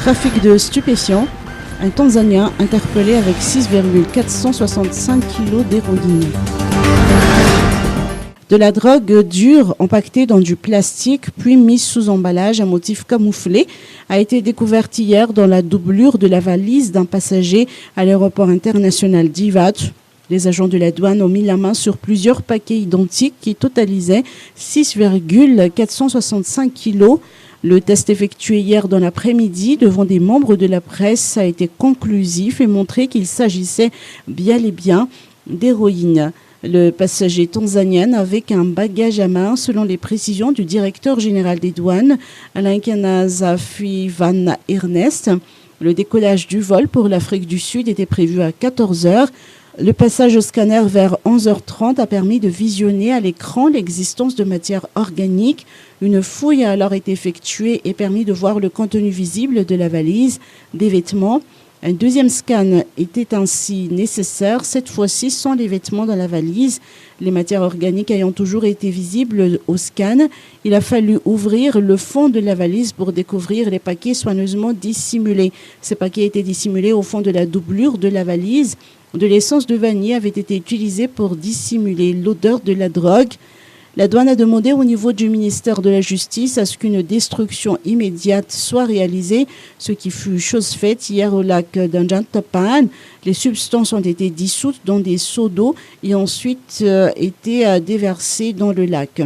Trafic de stupéfiants. Un Tanzanien interpellé avec 6,465 kg d'héroïne. De la drogue dure empaquetée dans du plastique puis mise sous emballage à motif camouflé a été découverte hier dans la doublure de la valise d'un passager à l'aéroport international d'Ivat. Les agents de la douane ont mis la main sur plusieurs paquets identiques qui totalisaient 6,465 kg. Le test effectué hier dans l'après-midi devant des membres de la presse a été conclusif et montré qu'il s'agissait bien et bien d'héroïne. Le passager tanzanien avait un bagage à main selon les précisions du directeur général des douanes, Alain Kanazafi Van Ernest. Le décollage du vol pour l'Afrique du Sud était prévu à 14h. Le passage au scanner vers 11h30 a permis de visionner à l'écran l'existence de matière organique. Une fouille a alors été effectuée et permis de voir le contenu visible de la valise, des vêtements. Un deuxième scan était ainsi nécessaire, cette fois-ci sans les vêtements dans la valise. Les matières organiques ayant toujours été visibles au scan, il a fallu ouvrir le fond de la valise pour découvrir les paquets soigneusement dissimulés. Ces paquets étaient dissimulés au fond de la doublure de la valise. De l'essence de vanille avait été utilisée pour dissimuler l'odeur de la drogue. La douane a demandé au niveau du ministère de la Justice à ce qu'une destruction immédiate soit réalisée, ce qui fut chose faite hier au lac d'Anjantapan. Les substances ont été dissoutes dans des seaux d'eau et ensuite été déversées dans le lac.